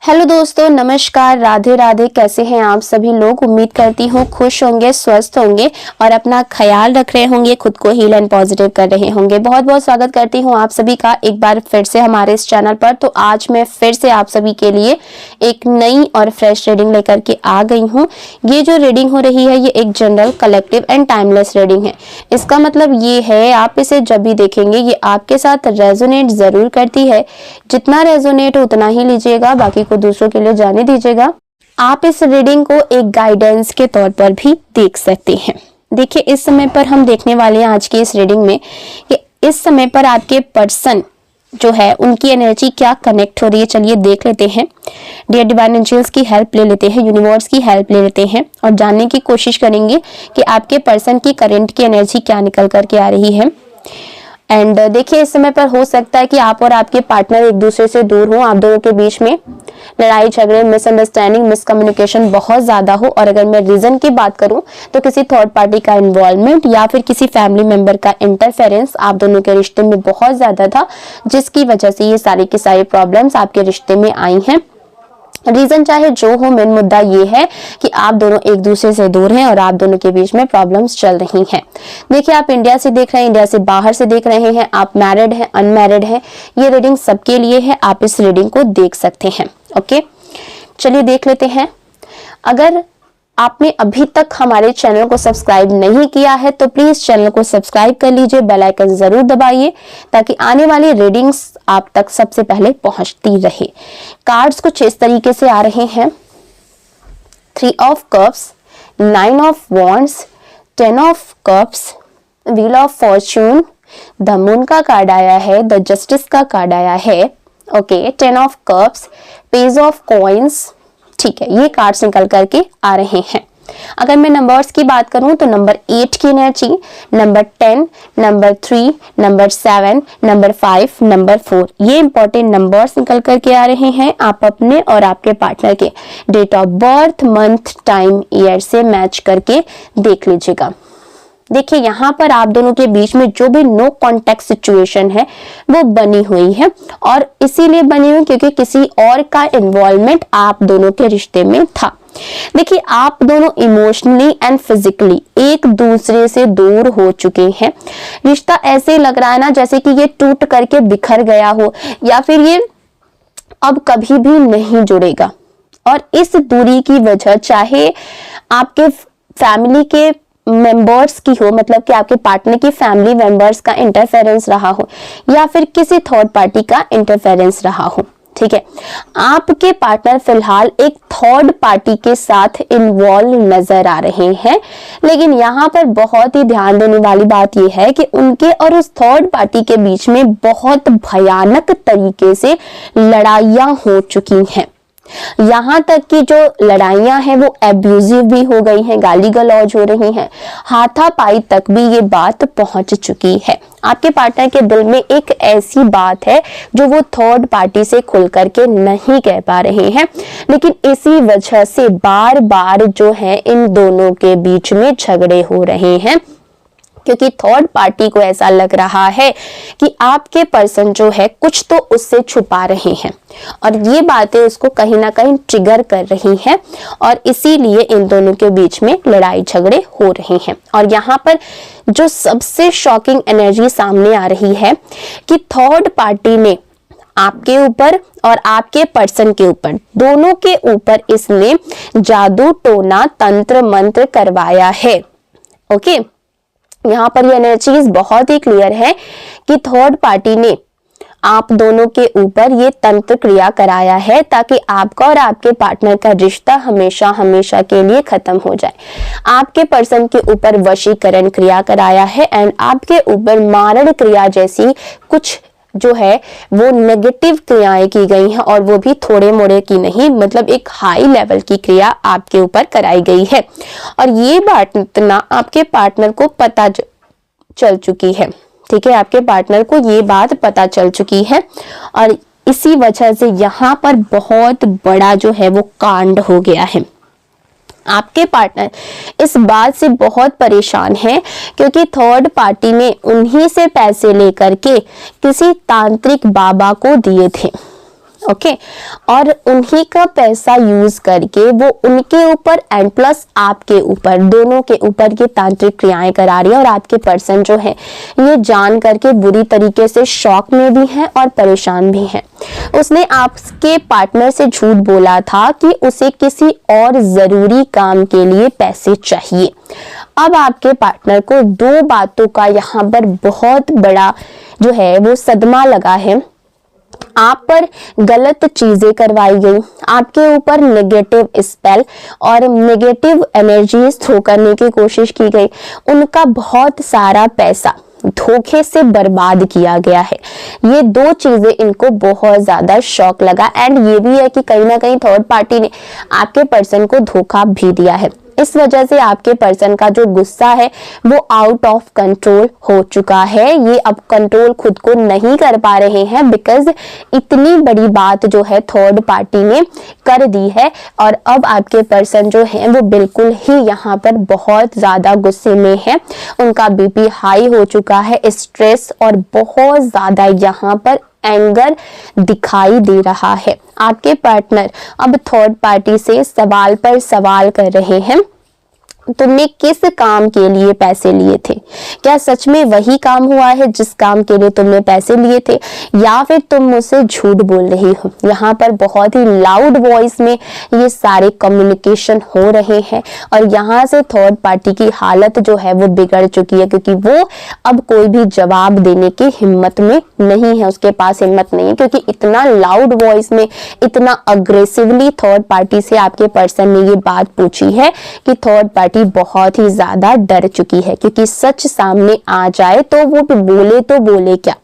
Hello दोस्तों, नमस्कार, राधे राधे। कैसे हैं आप सभी लोग? उम्मीद करती हूँ खुश होंगे, स्वस्थ होंगे और अपना ख्याल रख रहे होंगे, खुद को हील एंड पॉजिटिव कर रहे होंगे। बहुत बहुत स्वागत करती हूँ आप सभी का एक बार फिर से हमारे इस चैनल पर। तो आज मैं फिर से आप सभी के लिए एक नई और फ्रेश रीडिंग लेकर के आ गई हूँ। ये जो रीडिंग हो रही है ये एक general, collective and timeless reading है। इसका मतलब ये है आप इसे जब भी देखेंगे ये आपके साथ रेजोनेट जरूर करती है। जितना रेजोनेट उतना ही लीजिएगा, बाकी को दूसरों के लिए जाने दीजिएगा। आप इस रीडिंग को एक गाइडेंस के तौर पर भी देख सकते हैं। देखिए, इस समय पर हम देखने वाले हैं आज की इस रीडिंग में कि इस समय पर आपके पर्सन जो है उनकी एनर्जी क्या कनेक्ट हो रही है। चलिए देख लेते हैं। डियर डिवाइन एंजल्स की हेल्प ले लेते हैं, यूनिवर्स की हेल्प ले लेते हैं और जानने की कोशिश करेंगे कि आपके पर्सन की करंट की एनर्जी क्या निकल करके आ रही है। एंड देखिए, इस समय पर हो सकता है कि आप और आपके पार्टनर एक दूसरे से दूर हो। आप दोनों के बीच में लड़ाई झगड़े, मिसअंडरस्टैंडिंग, मिसकम्युनिकेशन बहुत ज्यादा हो। और अगर मैं रीजन की बात करूं तो किसी थर्ड पार्टी का इन्वॉल्वमेंट या फिर किसी फैमिली मेंबर का इंटरफेरेंस आप दोनों के रिश्ते में बहुत ज्यादा था, जिसकी वजह से ये सारी की सारी प्रॉब्लम्स आपके रिश्ते में आई हैं। रीजन चाहे जो हो, मेन मुद्दा ये है कि आप दोनों एक दूसरे से दूर हैं और आप दोनों के बीच में प्रॉब्लम्स चल रही हैं। देखिए, आप इंडिया से देख रहे हैं, इंडिया से बाहर से देख रहे हैं, आप मैरिड हैं, अनमैरिड हैं, ये रीडिंग सबके लिए है। आप इस रीडिंग को देख सकते हैं। ओके, चलिए देख लेते हैं। अगर आपने अभी तक हमारे चैनल को सब्सक्राइब नहीं किया है तो प्लीज चैनल को सब्सक्राइब कर लीजिए, बेल आइकन जरूर दबाइए ताकि आने वाली रीडिंग्स आप तक सबसे पहले पहुंचती रहे। कार्ड्स कुछ इस तरीके से आ रहे हैं। 3 of cups, 9 of wands, 10 of cups, wheel of Fortune, the moon का कार्ड आया है, द जस्टिस का कार्ड आया है। Okay, 10 of cups, page of coins. ठीक है, ये कार्ड्स निकल करके आ रहे हैं। अगर मैं नंबर्स की बात करूं तो नंबर 8 की energy, number 10, number 3, number 7, number 5, number 4, ये इंपॉर्टेंट नंबर्स निकल करके आ रहे हैं। आप अपने और आपके पार्टनर के date of birth, month, time, year से मैच करके देख लीजिएगा। देखिए, यहाँ पर आप दोनों के बीच में जो भी नो कॉन्टेक्ट सिचुएशन है वो बनी हुई है और इसीलिए बनी हुई क्योंकि किसी और का इन्वॉल्वमेंट आप दोनों के रिश्ते में था। देखिए, आप दोनों इमोशनली एंड फिजिकली एक दूसरे से दूर हो चुके हैं। रिश्ता ऐसे लग रहा है ना जैसे कि ये टूट करके बिखर गया हो या फिर ये अब कभी भी नहीं जुड़ेगा। और इस दूरी की वजह चाहे आपके फैमिली के मेंबर्स की हो, मतलब कि आपके पार्टनर की फैमिली मेंबर्स का इंटरफेरेंस रहा हो या फिर किसी थर्ड पार्टी का इंटरफेरेंस रहा हो। ठीक है, आपके पार्टनर फिलहाल एक थर्ड पार्टी के साथ इन्वॉल्व नजर आ रहे हैं। लेकिन यहाँ पर बहुत ही ध्यान देने वाली बात यह है कि उनके और उस थर्ड पार्टी के बीच में बहुत भयानक तरीके से लड़ाइयां हो चुकी हैं। यहाँ तक कि जो लड़ाइयां हैं वो एब्यूजिव भी हो गई हैं, गाली गलौज हो रही हैं, हाथापाई तक भी ये बात पहुंच चुकी है। आपके पार्टनर के दिल में एक ऐसी बात है जो वो थर्ड पार्टी से खुल करके नहीं कह पा रहे हैं, लेकिन इसी वजह से बार बार जो है इन दोनों के बीच में झगड़े हो रहे हैं क्योंकि थर्ड पार्टी को ऐसा लग रहा है कि आपके पर्सन जो है कुछ तो उससे छुपा रहे हैं और ये बातें उसको कहीं ना कहीं ट्रिगर कर रही हैं और इसीलिए इन दोनों के बीच में लड़ाई झगड़े हो रहे हैं। और यहाँ पर जो सबसे शॉकिंग एनर्जी सामने आ रही है कि थर्ड पार्टी ने आपके ऊपर और आपके पर्सन के ऊपर, दोनों के ऊपर इसने जादू टोना तंत्र मंत्र करवाया है। ओके, यहाँ पर ये एनर्जीज बहुत ही क्लियर है कि थर्ड पार्टी ने आप दोनों के ऊपर ये तंत्र क्रिया कराया है ताकि आपका और आपके पार्टनर का रिश्ता हमेशा हमेशा के लिए खत्म हो जाए। आपके पर्सन के ऊपर वशीकरण क्रिया कराया है एंड आपके ऊपर मारण क्रिया जैसी कुछ जो है वो नेगेटिव क्रियाएं की गई हैं और वो भी थोड़े मोड़े की नहीं, मतलब एक हाई लेवल की क्रिया आपके ऊपर कराई गई है। और ये बात ना आपके पार्टनर को पता चल चुकी है। ठीक है, आपके पार्टनर को ये बात पता चल चुकी है और इसी वजह से यहाँ पर बहुत बड़ा जो है वो कांड हो गया है। आपके पार्टनर इस बात से बहुत परेशान है क्योंकि थर्ड पार्टी ने उन्हीं से पैसे लेकर के किसी तांत्रिक बाबा को दिए थे। ओके और उन्हीं का पैसा यूज करके वो उनके ऊपर एंड प्लस आपके ऊपर, दोनों के ऊपर ये तांत्रिक क्रियाएं करा रही है। और आपके पर्सन जो है ये जान करके बुरी तरीके से शॉक में भी है और परेशान भी है। उसने आपके पार्टनर से झूठ बोला था कि उसे किसी और जरूरी काम के लिए पैसे चाहिए। अब आपके पार्टनर को दो बातों का यहाँ पर बहुत बड़ा जो है वो सदमा लगा है। आप पर गलत चीजें करवाई गई, आपके ऊपर नेगेटिव स्पेल और नेगेटिव एनर्जीज थ्रो करने की कोशिश की गई। उनका बहुत सारा पैसा धोखे से बर्बाद किया गया है। ये दो चीजें इनको बहुत ज्यादा शॉक लगा। एंड ये भी है कि कहीं ना कहीं थर्ड पार्टी ने आपके पर्सन को धोखा भी दिया है। इस वजह से आपके पर्सन का जो गुस्सा है वो आउट ऑफ कंट्रोल हो चुका है। ये अब कंट्रोल खुद को नहीं कर पा रहे हैं बिकॉज इतनी बड़ी बात जो है थर्ड पार्टी ने कर दी है। और अब आपके पर्सन जो है वो बिल्कुल ही यहाँ पर बहुत ज्यादा गुस्से में है। उनका बीपी हाई हो चुका है, स्ट्रेस और बहुत ज्यादा यहाँ पर एंगर दिखाई दे रहा है। आपके पार्टनर अब थर्ड पार्टी से सवाल पर सवाल कर रहे हैं। तुमने किस काम के लिए पैसे लिए थे? क्या सच में वही काम हुआ है जिस काम के लिए तुमने पैसे लिए थे, या फिर तुम मुझसे झूठ बोल रही हो? यहाँ पर बहुत ही लाउड वॉइस में ये सारे कम्युनिकेशन हो रहे हैं और यहाँ से थर्ड पार्टी की हालत जो है वो बिगड़ चुकी है, क्योंकि वो अब कोई भी जवाब देने की हिम्मत में नहीं है, उसके पास हिम्मत नहीं है, क्योंकि इतना लाउड वॉइस में इतना अग्रेसिवली थर्ड पार्टी से आपके पर्सन ने ये बात पूछी है कि थर्ड पार्टी बहुत ही ज्यादा डर चुकी है। क्योंकि सच सामने आ जाए तो वो बोले तो बोले क्या,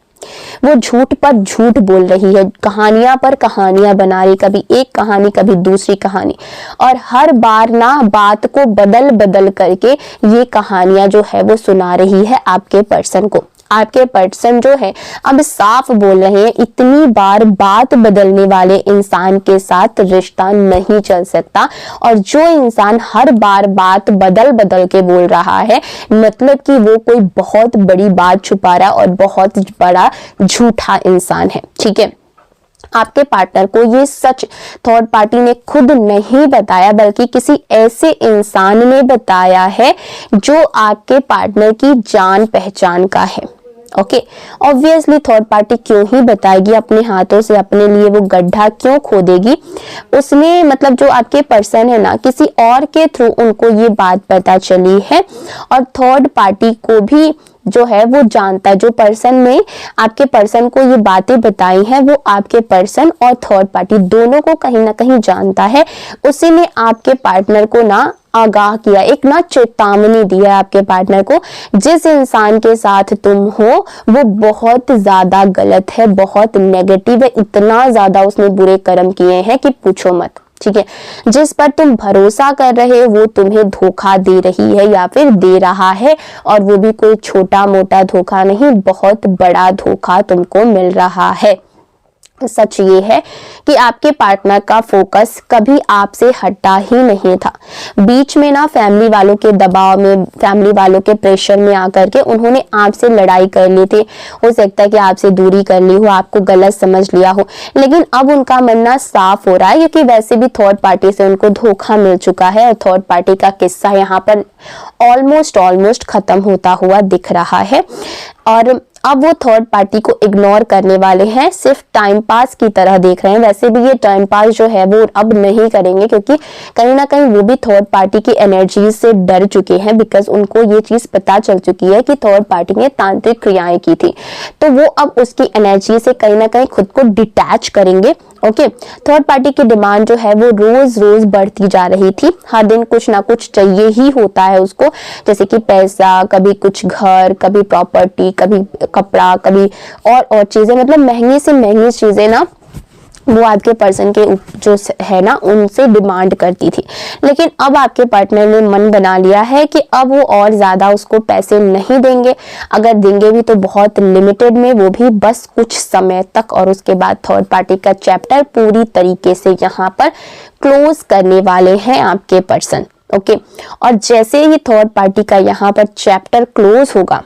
वो झूठ पर झूठ बोल रही है, कहानियां पर कहानियां बना रही, कभी एक कहानी कभी दूसरी कहानी, और हर बार ना बात को बदल बदल करके ये कहानियां जो है वो सुना रही है आपके पर्सन को। आपके पर्सन जो है अब साफ बोल रहे हैं, इतनी बार बात बदलने वाले इंसान के साथ रिश्ता नहीं चल सकता। और जो इंसान हर बार बात बदल बदल के बोल रहा है, मतलब कि वो कोई बहुत बड़ी बात छुपा रहा है और बहुत बड़ा झूठा इंसान है। ठीक है, आपके पार्टनर को ये सच थर्ड पार्टी ने खुद नहीं बताया, बल्कि किसी ऐसे इंसान ने बताया है जो आपके पार्टनर की जान पहचान का है। ओके, ऑब्वियसली थर्ड पार्टी क्यों ही बताएगी, अपने हाथों से अपने लिए वो गड्ढा क्यों खोदेगी? उसने मतलब जो आपके पर्सन है ना, किसी और के थ्रू उनको ये बात पता चली है और थर्ड पार्टी को भी जो है वो जानता है। जो पर्सन ने आपके पर्सन को ये बातें बताई हैं वो आपके पर्सन और थर्ड पार्टी दोनों को कहीं ना कहीं जानता है। उसी ने आपके पार्टनर को ना आगाह किया, एक ना चेतावनी दी है आपके पार्टनर को, जिस इंसान के साथ तुम हो वो बहुत ज्यादा गलत है, बहुत नेगेटिव है, इतना ज्यादा उसने बुरे कर्म किए हैं कि पूछो मत। ठीक है, जिस पर तुम भरोसा कर रहे हो वो तुम्हें धोखा दे रही है या फिर दे रहा है, और वो भी कोई छोटा मोटा धोखा नहीं, बहुत बड़ा धोखा तुमको मिल रहा है। सच ये है कि आपके पार्टनर का फोकस कभी आपसे हटा ही नहीं था। बीच में ना फैमिली वालों के दबाव में, फैमिली वालों के प्रेशर में आकर के उन्होंने आपसे लड़ाई कर ली थी। हो सकता है कि आपसे दूरी कर ली हो, आपको गलत समझ लिया हो, लेकिन अब उनका मन ना साफ हो रहा है, क्योंकि वैसे भी थर्ड पार्टी से उनको धोखा मिल चुका है और थर्ड पार्टी का किस्सा यहाँ पर ऑलमोस्ट खत्म होता हुआ दिख रहा है। और अब वो थर्ड पार्टी को इग्नोर करने वाले हैं, सिर्फ टाइम पास की तरह देख रहे हैं। वैसे भी ये टाइम पास जो है वो अब नहीं करेंगे, क्योंकि कहीं ना कहीं वो भी थर्ड पार्टी की एनर्जी से डर चुके हैं, बिकॉज उनको ये चीज पता चल चुकी है कि थर्ड पार्टी ने तांत्रिक क्रियाएं की थी, तो वो अब उसकी एनर्जी से कहीं ना कहीं खुद को डिटैच करेंगे। ओके, थर्ड पार्टी की डिमांड जो है वो रोज रोज बढ़ती जा रही थी। हर दिन कुछ ना कुछ चाहिए ही होता है उसको, जैसे कि पैसा, कभी कुछ घर, कभी प्रॉपर्टी, कभी कपड़ा, कभी और चीजें, मतलब महंगी से महंगी चीजें ना वो आपके पर्सन के जो है ना उनसे डिमांड करती थी। लेकिन अब आपके पार्टनर ने मन बना लिया है कि अब वो और ज्यादा उसको पैसे नहीं देंगे, अगर देंगे भी तो बहुत लिमिटेड में, वो भी बस कुछ समय तक, और उसके बाद थर्ड पार्टी का चैप्टर पूरी तरीके से यहाँ पर क्लोज करने वाले हैं आपके पर्सन। ओके, और जैसे ही थर्ड पार्टी का यहाँ पर चैप्टर क्लोज होगा,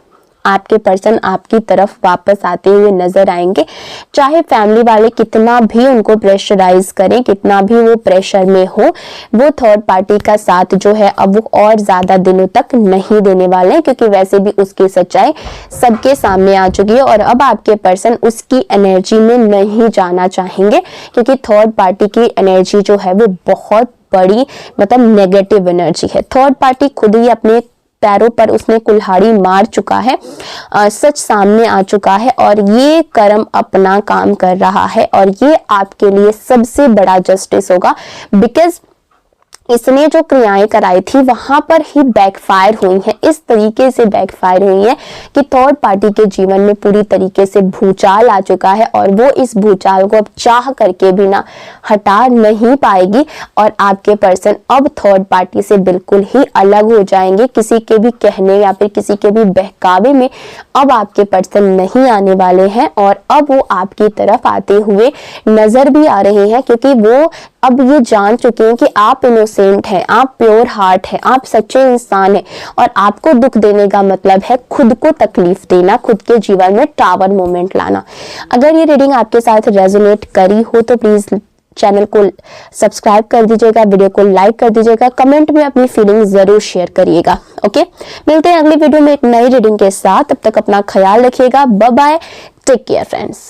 आपके पर्सन आपकी तरफ वापस आते हुए नजर आएंगे। चाहे फैमिली वाले कितना भी उनको प्रेशराइज करें, कितना भी वो प्रेशर में हो, वो थर्ड पार्टी का साथ जो है अब वो और ज्यादा दिनों तक नहीं देने वाले हैं, क्योंकि वैसे भी उसकी सच्चाई सबके सामने आ चुकी है और अब आपके पर्सन उसकी एनर्जी में नहीं जाना चाहेंगे, क्योंकि थर्ड पार्टी की एनर्जी जो है वो बहुत बड़ी मतलब नेगेटिव एनर्जी है। थर्ड पार्टी खुद ही अपने पैरों पर उसने कुल्हाड़ी मार चुका है, सच सामने आ चुका है और ये कर्म अपना काम कर रहा है और ये आपके लिए सबसे बड़ा जस्टिस होगा, बिकॉज इसने जो क्रियाएं कराई थी वहां पर ही बैकफायर हुई है। इस तरीके से बैकफायर हुई है कि थर्ड पार्टी के जीवन में पूरी तरीके से भूचाल आ चुका है और वो इस भूचाल को अब चाह करके भी ना हटा नहीं पाएगी और आपके पर्सन अब थर्ड पार्टी से बिल्कुल ही अलग हो जाएंगे। किसी के भी कहने या फिर किसी के भी बहकावे में अब आपके पर्सन नहीं आने वाले हैं और अब वो आपकी तरफ आते हुए नजर भी आ रहे हैं, क्योंकि वो अब ये जान चुके हैं कि आप इनोसेंट हैं, आप प्योर हार्ट हैं, आप सच्चे इंसान हैं और आपको दुख देने का मतलब है खुद को तकलीफ देना, खुद के जीवन में टावर मोमेंट लाना। अगर ये रीडिंग आपके साथ रेजोनेट करी हो तो प्लीज चैनल को सब्सक्राइब कर दीजिएगा, वीडियो को लाइक कर दीजिएगा, कमेंट में अपनी फीलिंग जरूर शेयर करिएगा। ओके, मिलते हैं अगली वीडियो में एक नई रीडिंग के साथ। तब तक अपना ख्याल रखिएगा। Bye bye, take care friends.